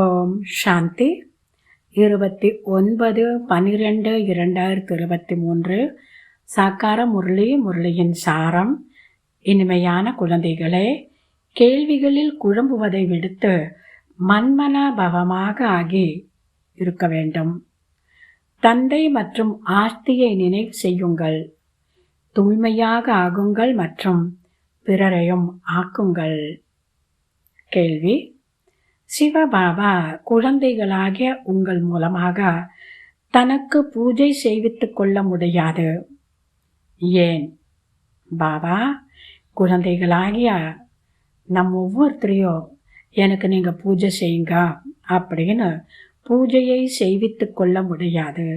ஓம் சாந்தி. 29/12/2023 சாக்கார முரளியின் சாரம். இனிமையான குழந்தைகளே, கேள்விகளில் குழம்புவதை விடுத்து மன்மனாபவமாக ஆகி இருக்க வேண்டும். தந்தை மற்றும் ஆஸ்தியை நினைவு செய்யுங்கள். தூய்மையாக ஆகுங்கள் மற்றும் பிறரையும் ஆக்குங்கள். கேள்வி: சிவபாபா குழந்தைகளாகிய உங்கள் மூலமாக தனக்கு பூஜை செய்வித்துக் கொள்ள முடியாது. ஏன்? பாபா, குழந்தைகளாகிய நம் ஒவ்வொருத்தரையும் எனக்கு நீங்கள் பூஜை செய்யுங்க அப்படின்னு பூஜையை செய்வித்துக் கொள்ள முடியாது.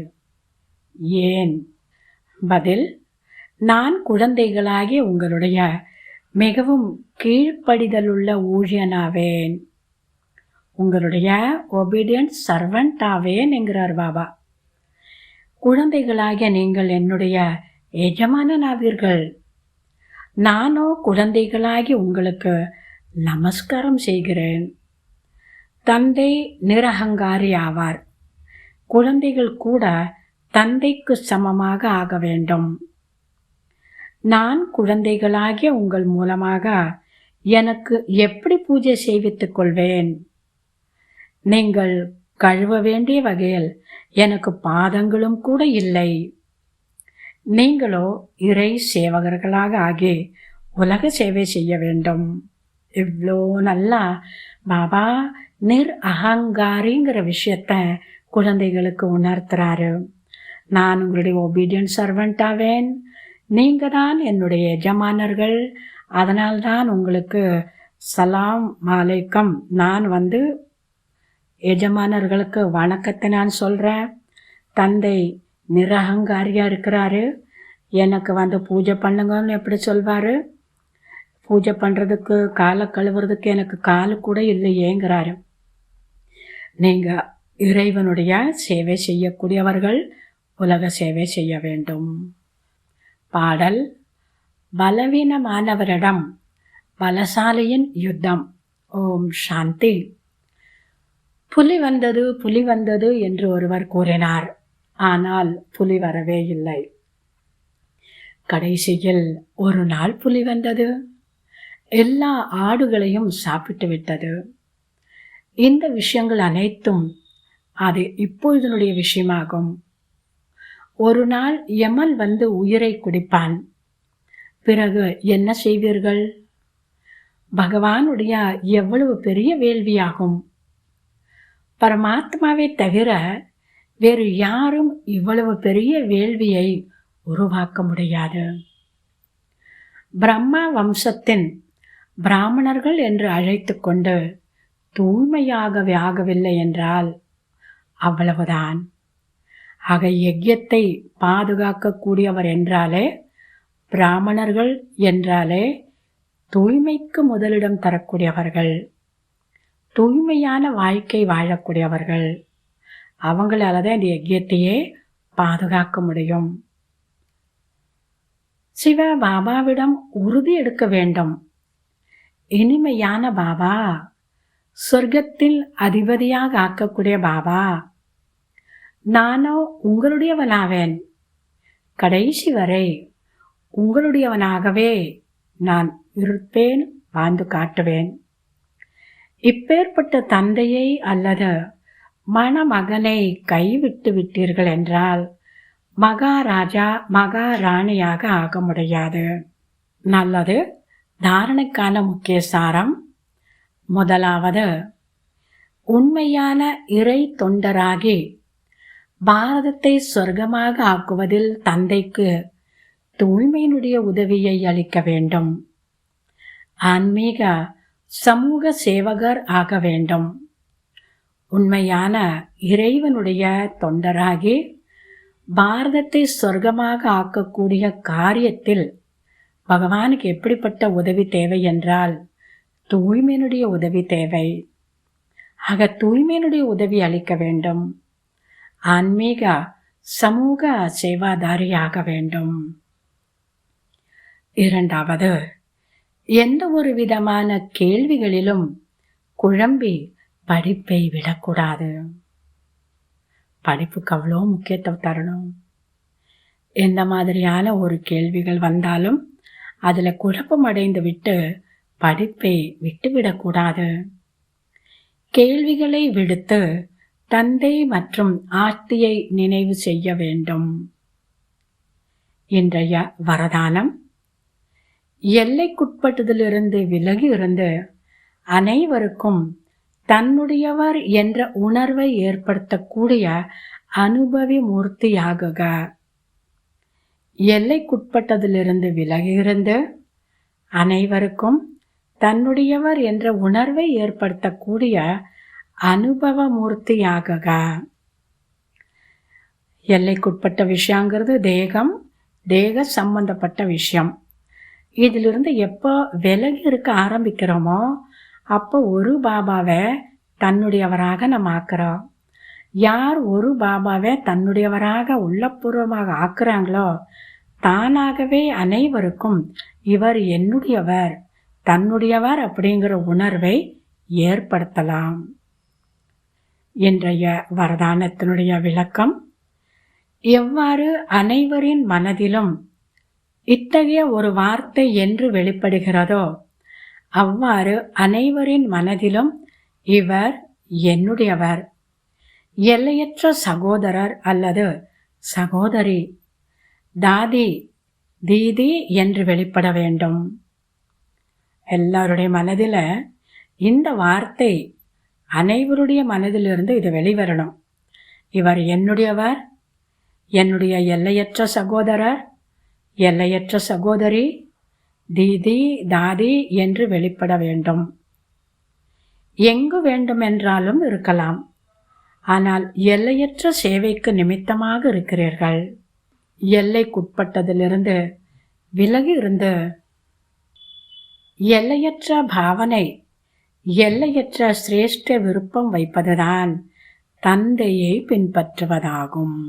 ஏன்? பதில்: நான் குழந்தைகளாகிய உங்களுடைய மிகவும் கீழ்ப்படிதலுள்ள ஊழியனாவேன், உங்களுடைய ஒபீடியன்ட் சர்வெண்ட் ஆவேன் என்கிறார் பாபா. குழந்தைகளாகிய நீங்கள் என்னுடைய எஜமானனாவீர்கள். நானோ குழந்தைகளாகி உங்களுக்கு நமஸ்காரம் செய்கிறேன். தந்தை நிரகங்காரி ஆவார். குழந்தைகள் கூட தந்தைக்கு சமமாக ஆக வேண்டும். நான் குழந்தைகளாகிய உங்கள் மூலமாக எனக்கு எப்படி பூஜை செய்வித்துக் கொள்வேன்? நீங்கள் கழுவ வேண்டிய வகையில் எனக்கு பாதங்களும் கூட இல்லை. நீங்களோ இறை சேவகர்களாக ஆகி உலக சேவை செய்ய வேண்டும். இவ்வளோ நல்லா பாபா அகங்காரிங்கிற விஷயத்த குழந்தைகளுக்கு உணர்த்துறாரு. நான் உங்களுடைய ஒபீடியன்ட் சர்வெண்ட் ஆவேன். நீங்கள் தான் என்னுடைய எஜமானர்கள். அதனால்தான் உங்களுக்கு சலாம் அலைக்கம். நான் எஜமானர்களுக்கு வணக்கத்தை நான் சொல்கிறேன். தந்தை நிரகங்காரியாக இருக்கிறாரு. எனக்கு பூஜை பண்ணுங்கன்னு எப்படி சொல்வார்? பூஜை பண்ணுறதுக்கு, காலை கழுவுறதுக்கு எனக்கு காலு கூட இல்லையேங்கிறாரு. நீங்கள் இறைவனுடைய சேவை செய்யக்கூடியவர்கள், உலக சேவை செய்ய வேண்டும். பாடல்: பலவீனமானவரிடம் பலசாலியின் யுத்தம். ஓம் சாந்தி. புலி வந்தது என்று ஒருவர் கூறினார். ஆனால் புலி வரவே இல்லை. கடைசியில் ஒரு நாள் புலி வந்தது. எல்லா ஆடுகளையும் சாப்பிட்டு விட்டது. இந்த விஷயங்கள் அனைத்தும் அது இப்பொழுதனுடைய விஷயமாகும். ஒரு நாள் யமன் உயிரை குடிப்பான். பிறகு என்ன செய்வீர்கள்? பகவானுடைய எவ்வளவு பெரிய வேள்வியாகும். பரமாத்மாவை தவிர வேறு யாரும் இவ்வளவு பெரிய வேள்வியை உருவாக்க முடியாது. பிரம்மா வம்சத்தின் பிராமணர்கள் என்று அழைத்து கொண்டு தூய்மையாகவே ஆகவில்லை என்றால் அவ்வளவுதான். ஆக யஜ்யத்தை பாதுகாக்கக்கூடியவர் என்றாலே, பிராமணர்கள் என்றாலே தூய்மைக்கு முதலிடம் தரக்கூடியவர்கள், தூய்மையான வாழ்க்கை வாழக்கூடியவர்கள். அவங்களால தான் இந்த யஜ்யத்தையே பாதுகாக்க முடியும். சிவ பாபாவிடம் உறுதி எடுக்க வேண்டும். இனிமையான பாபா, சொர்க்கத்தில் அதிபதியாக ஆக்கக்கூடிய பாபா, நானோ உங்களுடையவனாவேன். கடைசி வரை உங்களுடையவனாகவே நான் இருப்பேன், வாழ்ந்து காட்டுவேன். இப்பேற்பட்ட தந்தையை அல்லது மணமகனை கைவிட்டு விட்டீர்கள் என்றால் மகாராஜா மகாராணியாக ஆக முடியாது. நல்லது. தாரணைக்கான முக்கிய சாரம். முதலாவது, உண்மையான இறை தொண்டராகி பாரதத்தை சொர்க்கமாக ஆக்குவதில் தந்தைக்கு தூய்மையினுடைய உதவியை அளிக்க வேண்டும். ஆன்மீக சமூக சேவகர் ஆக வேண்டும். உண்மையான இறைவனுடைய தொண்டராகி பாரதத்தை சொர்க்கமாக ஆக்கக்கூடிய காரியத்தில் பகவானுக்கு எப்படிப்பட்ட உதவி தேவை என்றால் தூய்மையினுடைய உதவி தேவை. ஆக தூய்மையினுடைய உதவி அளிக்க வேண்டும். ஆன்மீக சமூக சேவாதாரியாக வேண்டும். இரண்டாவது, எந்த ஒரு விதமான கேள்விகளிலும் குழம்பி படிப்பை விடக்கூடாது. படிப்புக்கு அவ்வளோ முக்கியத்துவம் தரணும். எந்த மாதிரியான ஒரு கேள்விகள் வந்தாலும் அதில் குழப்பம் அடைந்து விட்டு படிப்பை விட்டுவிடக்கூடாது. கேள்விகளை விடுத்து தந்தை மற்றும் ஆஸ்தியை நினைவு செய்ய வேண்டும். இன்றைய வரதானம்: எல்லைக்குட்பட்டதிலிருந்து விலகி இருந்து அனைவருக்கும் தன்னுடையவர் என்ற உணர்வை ஏற்படுத்தக்கூடிய அனுபவி மூர்த்தியாகுக. எல்லைக்குட்பட்டதிலிருந்து விலகி இருந்து அனைவருக்கும் தன்னுடையவர் என்ற உணர்வை ஏற்படுத்தக்கூடிய அனுபவ மூர்த்தியாகுக. எல்லைக்குட்பட்ட விஷயங்கிறது தேக சம்பந்தப்பட்ட விஷயம். இதிலிருந்து எப்போ விலகி இருக்க ஆரம்பிக்கிறோமோ அப்போ ஒரு பாபாவை தன்னுடையவராக நம்ம ஆக்குறோம். யார் ஒரு பாபாவை தன்னுடையவராக உள்ளபூர்வமாக ஆக்குறாங்களோ தானாகவே அனைவருக்கும் இவர் என்னுடையவர், தன்னுடையவர் அப்படிங்கிற உணர்வை ஏற்படுத்தலாம். இன்றைய வரதானத்தினுடைய விளக்கம்: எவ்வாறு அனைவரின் மனதிலும் இத்தகைய ஒரு வார்த்தை என்று வெளிப்படுகிறதோ அவ்வாறு அனைவரின் மனதிலும் இவர் என்னுடையவர், எல்லையற்ற சகோதரர் அல்லது சகோதரி, தாதி தீதி என்று வெளிப்பட வேண்டும். எல்லாருடைய மனதில் இந்த வார்த்தை, அனைவருடைய மனதிலிருந்து இது வெளிவரணும். இவர் என்னுடையவர், என்னுடைய எல்லையற்ற சகோதரர், எல்லையற்ற சகோதரி, தீதி தாதி என்று வெளிப்பட வேண்டும். எங்கு வேண்டுமென்றாலும் இருக்கலாம், ஆனால் எல்லையற்ற சேவைக்கு நிமித்தமாக இருக்கிறீர்கள். எல்லைக்குட்பட்டதிலிருந்து விலகி இருந்து எல்லையற்ற பாவனை, எல்லையற்ற சிரேஷ்ட விருப்பம் வைப்பதுதான் தந்தையை பின்பற்றுவதாகும்.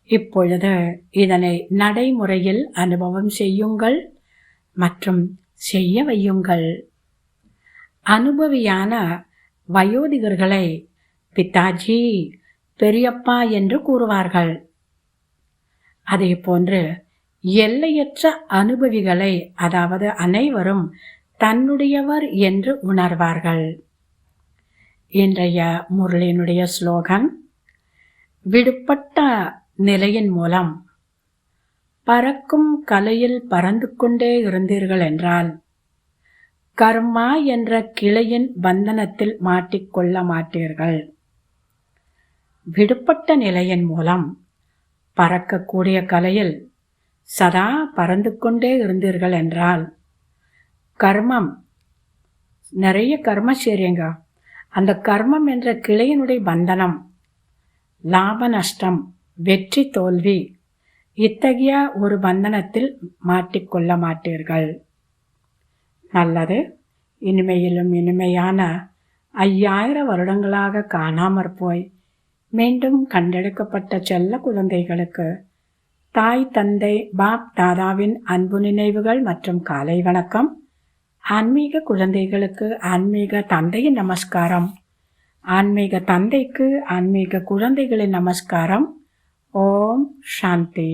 இப்பொழுது இதனை நடைமுறையில் அனுபவம் செய்யுங்கள் மற்றும் செய்ய வையுங்கள். அனுபவியான வயோதிகர்களை பிதாஜி, பெரியப்பா என்று கூறுவார்கள். அதே போன்று எல்லையற்ற அனுபவிகளை, அதாவது அனைவரும் தன்னுடையவர் என்று உணர்வார்கள். இன்றைய முரளியினுடைய ஸ்லோகன்: விடுபட்ட நிலையின் மூலம் பறக்கும் கலையில் பறந்து கொண்டே இருந்தீர்கள் என்றால் கர்மா என்ற கிளையின் பந்தனத்தில் மாட்டிக்கொள்ள மாட்டீர்கள். விடுபட்ட நிலையின் மூலம் பறக்கக்கூடிய கலையில் சதா பறந்து கொண்டே இருந்தீர்கள் என்றால் கர்மம், நிறைய கர்மம் செய்றீங்க, அந்த கர்மம் என்ற கிளையினுடைய பந்தனம், லாப நஷ்டம், வெற்றி தோல்வி, இத்தகைய ஒரு பந்தனத்தில் மாட்டிக்கொள்ள மாட்டீர்கள். நல்லது. இனிமையிலும் இனிமையான 5000 வருடங்களாக காணாமற் போய் மீண்டும் கண்டெடுக்கப்பட்ட செல்ல குழந்தைகளுக்கு தாய் தந்தை பாப் தாதாவின் அன்பு நினைவுகள் மற்றும் காலை வணக்கம். ஆன்மீக குழந்தைகளுக்கு ஆன்மீக தந்தையின் நமஸ்காரம். ஆன்மீக தந்தைக்கு ஆன்மீக குழந்தைகளின் நமஸ்காரம். ஓம் சாந்தி.